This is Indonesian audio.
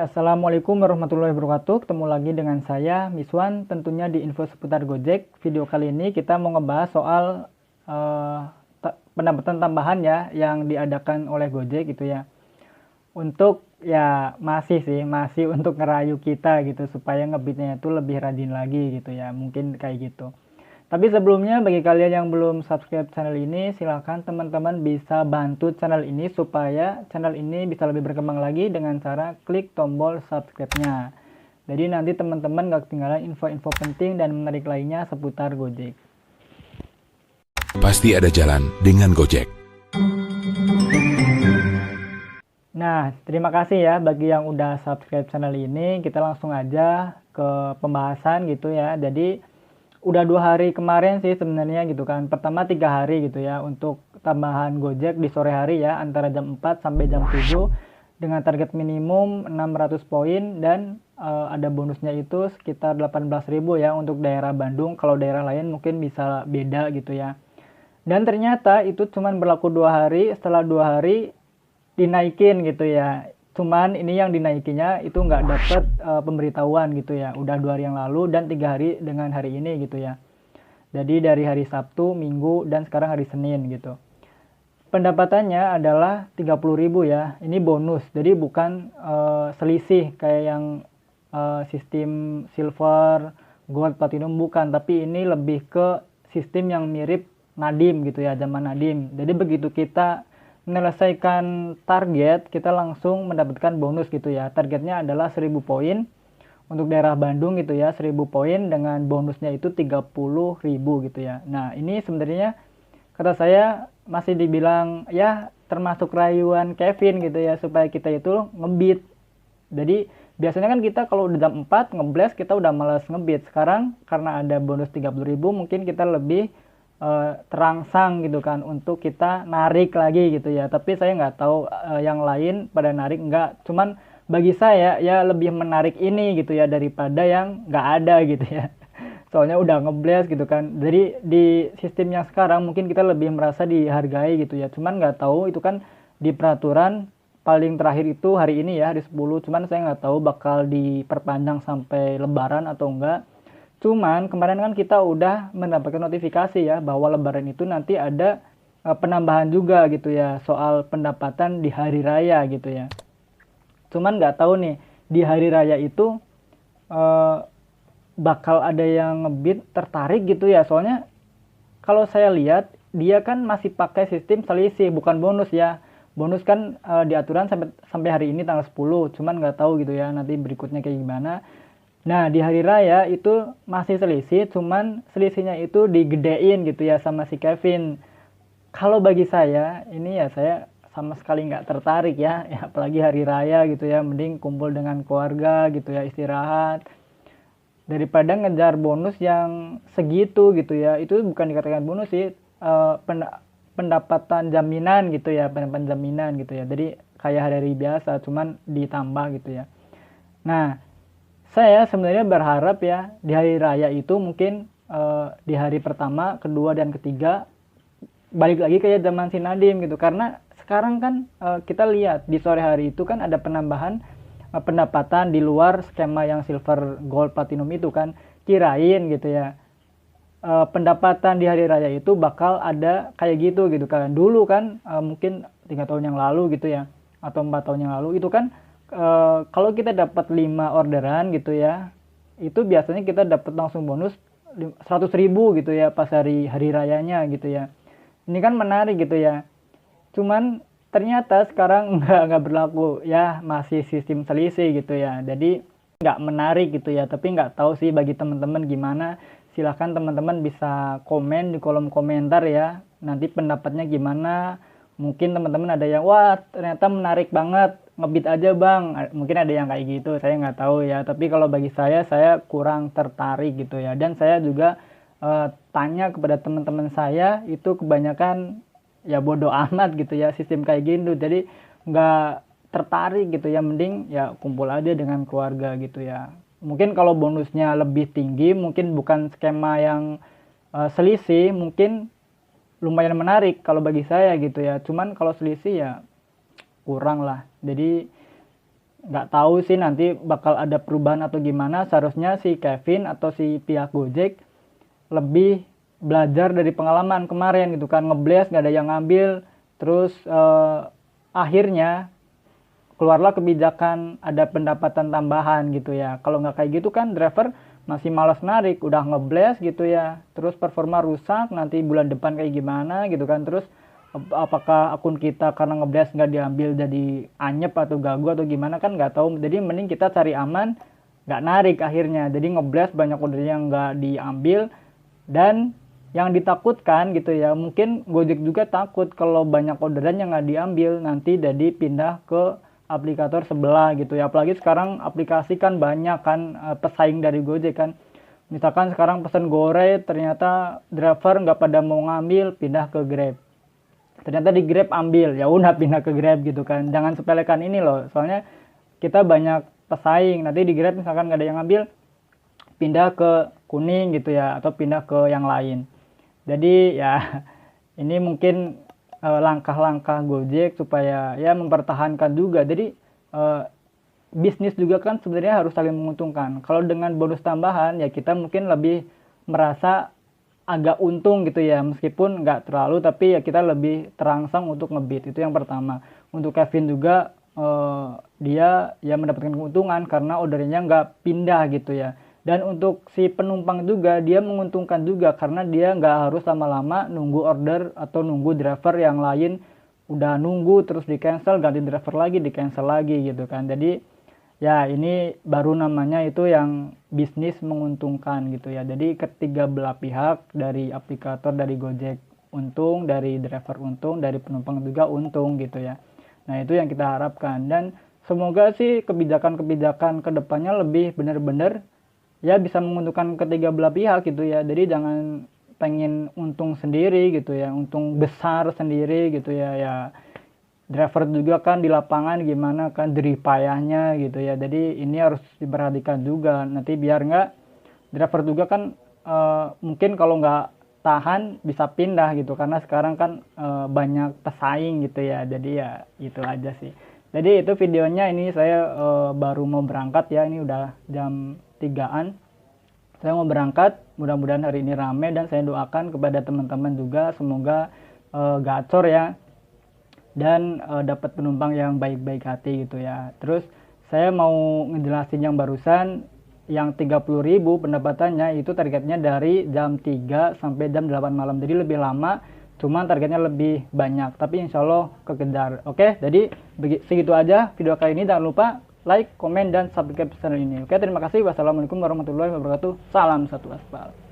Assalamualaikum warahmatullahi wabarakatuh. Ketemu lagi dengan saya, Miswan, tentunya di info seputar Gojek. Video kali ini kita mau ngebahas soal eh, pendapatan tambahan ya yang diadakan oleh Gojek gitu ya. Untuk ya masih untuk ngerayu kita gitu supaya ngebitnya itu lebih rajin lagi gitu ya. Mungkin kayak gitu. Tapi sebelumnya bagi kalian yang belum subscribe channel ini, silahkan teman-teman bisa bantu channel ini supaya channel ini bisa lebih berkembang lagi dengan cara klik tombol subscribe-nya. Jadi nanti teman-teman gak ketinggalan info-info penting dan menarik lainnya seputar Gojek. Pasti ada jalan dengan Gojek. Nah, terima kasih ya bagi yang udah subscribe channel ini. Kita langsung aja ke pembahasan gitu ya. Jadi udah 2 hari kemarin sih sebenarnya gitu kan. Pertama 3 hari gitu ya untuk tambahan Gojek di sore hari ya antara jam 4 sampai jam 7 dengan target minimum 600 poin dan ada bonusnya itu sekitar 18.000 ya untuk daerah Bandung. Kalau daerah lain mungkin bisa beda gitu ya. Dan ternyata itu cuman berlaku 2 hari. Setelah 2 hari dinaikin gitu ya. Cuman ini yang dinaikinya itu nggak dapet pemberitahuan gitu ya. Udah 2 hari yang lalu dan 3 hari dengan hari ini gitu ya. Jadi dari hari Sabtu, Minggu, dan sekarang hari Senin gitu. Pendapatannya adalah 30.000 ya. Ini bonus. Jadi bukan selisih kayak yang sistem silver, gold, platinum bukan. Tapi ini lebih ke sistem yang mirip Nadim gitu ya, zaman Nadim. Jadi begitu kita menyelesaikan target, kita langsung mendapatkan bonus gitu ya. Targetnya adalah 1000 poin untuk daerah Bandung gitu ya, 1000 poin dengan bonusnya itu 30.000 gitu ya. Nah, ini sebenarnya kata saya masih dibilang ya termasuk rayuan Kevin gitu ya supaya kita itu ngebit. Jadi biasanya kan kita kalau udah jam 4 ngeblast kita udah malas ngebit. Sekarang karena ada bonus 30.000 mungkin kita lebih terangsang gitu kan untuk kita narik lagi gitu ya. Tapi saya nggak tahu yang lain pada narik nggak. Cuman bagi saya ya lebih menarik ini gitu ya daripada yang nggak ada gitu ya. Soalnya udah ngeblast gitu kan. Jadi di sistem yang sekarang mungkin kita lebih merasa dihargai gitu ya. Cuman nggak tahu itu kan di peraturan paling terakhir itu hari ini ya hari 10. Cuman saya nggak tahu bakal diperpanjang sampai lebaran atau enggak. Cuman kemarin kan kita udah mendapatkan notifikasi ya bahwa lebaran itu nanti ada penambahan juga gitu ya soal pendapatan di hari raya gitu ya. Cuman nggak tahu nih di hari raya itu eh, bakal ada yang ngebit tertarik gitu ya. Soalnya kalau saya lihat dia kan masih pakai sistem selisih bukan bonus ya. Bonus kan di aturan sampai hari ini tanggal 10. Cuman nggak tahu gitu ya nanti berikutnya kayak gimana. Nah, di hari raya itu masih selisih, cuman selisihnya itu digedein gitu ya sama si Kevin. Kalau bagi saya, ini ya saya sama sekali nggak tertarik ya, ya apalagi hari raya gitu ya, mending kumpul dengan keluarga gitu ya, istirahat. Daripada ngejar bonus yang segitu gitu ya, itu bukan dikatakan bonus sih, pendapatan jaminan gitu ya, pendapatan jaminan gitu ya. Jadi kayak hari-hari biasa, cuman ditambah gitu ya. Nah, saya sebenarnya berharap ya di hari raya itu mungkin di hari pertama, kedua, dan ketiga balik lagi kayak zaman si Nadim gitu. Karena sekarang kan kita lihat di sore hari itu kan ada penambahan pendapatan di luar skema yang silver, gold, platinum itu kan. Kirain gitu ya pendapatan di hari raya itu bakal ada kayak gitu kan. Dulu kan mungkin 3 tahun yang lalu gitu ya atau 4 tahun yang lalu itu kan kalau kita dapat 5 orderan gitu ya, itu biasanya kita dapat langsung bonus 100.000 gitu ya pas hari rayanya gitu ya. Ini kan menarik gitu ya. Cuman ternyata sekarang nggak berlaku ya, masih sistem selisih gitu ya. Jadi nggak menarik gitu ya. Tapi nggak tahu sih bagi teman-teman gimana. Silahkan teman-teman bisa komen di kolom komentar ya. Nanti pendapatnya gimana. Mungkin teman-teman ada yang wah ternyata menarik banget, ngebit aja bang. Mungkin ada yang kayak gitu, saya nggak tahu ya. Tapi kalau bagi saya kurang tertarik gitu ya. Dan saya juga tanya kepada teman-teman saya itu kebanyakan ya bodoh amat gitu ya sistem kayak gitu. Jadi nggak tertarik gitu ya. Mending ya kumpul aja dengan keluarga gitu ya. Mungkin kalau bonusnya lebih tinggi, mungkin bukan skema yang selisih, mungkin lumayan menarik kalau bagi saya gitu ya. Cuman kalau selisih ya kurang lah. Jadi nggak tahu sih nanti bakal ada perubahan atau gimana. Seharusnya si Kevin atau si pihak Gojek lebih belajar dari pengalaman kemarin gitu kan, ngeblast nggak ada yang ngambil, terus akhirnya keluarlah kebijakan ada pendapatan tambahan gitu ya. Kalau nggak kayak gitu kan driver masih malas narik, udah ngeblast gitu ya, terus performa rusak, nanti bulan depan kayak gimana gitu kan. Terus apakah akun kita karena ngeblast nggak diambil jadi anyep atau gagu atau gimana kan nggak tahu. Jadi mending kita cari aman, nggak narik akhirnya, jadi ngeblast banyak order yang nggak diambil. Dan yang ditakutkan gitu ya, mungkin Gojek juga takut kalau banyak orderan yang nggak diambil nanti jadi pindah ke aplikator sebelah gitu ya. Apalagi sekarang aplikasi kan banyak kan, pesaing dari Gojek kan. Misalkan sekarang pesan Gore ternyata driver nggak pada mau ngambil, pindah ke Grab. Ternyata di Grab ambil, ya udah pindah ke Grab gitu kan. Jangan sepelekan ini loh, soalnya kita banyak pesaing. Nanti di Grab misalkan nggak ada yang ngambil, pindah ke Kuning gitu ya, atau pindah ke yang lain. Jadi ya ini mungkin langkah-langkah Gojek supaya ya mempertahankan juga. Jadi bisnis juga kan sebenarnya harus saling menguntungkan. Kalau dengan bonus tambahan ya kita mungkin lebih merasa agak untung gitu ya, meskipun nggak terlalu, tapi ya kita lebih terangsang untuk ngebit. Itu yang pertama. Untuk Kevin juga dia ya mendapatkan keuntungan karena ordernya nggak pindah gitu ya. Dan untuk si penumpang juga dia menguntungkan juga karena dia nggak harus lama-lama nunggu order atau nunggu driver yang lain udah nunggu terus di cancel, ganti driver lagi, di cancel lagi gitu kan. Jadi ya ini baru namanya itu yang bisnis menguntungkan gitu ya. Jadi ketiga belah pihak, dari aplikator, dari Gojek untung, dari driver untung, dari penumpang juga untung gitu ya. Nah itu yang kita harapkan, dan semoga sih kebijakan-kebijakan kedepannya lebih benar-benar ya bisa menguntungkan ketiga belah pihak gitu ya. Jadi jangan pengen untung sendiri gitu ya, untung besar sendiri gitu ya. Ya driver juga kan di lapangan gimana kan jerih payahnya gitu ya. Jadi ini harus diperhatikan juga, nanti biar nggak driver juga kan mungkin kalau nggak tahan bisa pindah gitu, karena sekarang kan banyak pesaing gitu ya. Jadi ya itu aja sih. Jadi itu videonya, ini saya baru mau berangkat ya, ini udah jam 3-an. Saya mau berangkat, mudah-mudahan hari ini rame, dan saya doakan kepada teman-teman juga semoga gacor ya, dan dapat penumpang yang baik-baik hati gitu ya. Terus saya mau ngejelasin yang barusan, yang 30.000 pendapatannya itu targetnya dari jam 3 sampai jam 8 malam. Jadi lebih lama, cuman targetnya lebih banyak, tapi insya Allah kekejar. Oke, jadi segitu aja video kali ini. Jangan lupa like, komen, dan subscribe channel ini. Oke, terima kasih. Wassalamualaikum warahmatullahi wabarakatuh. Salam satu aspal.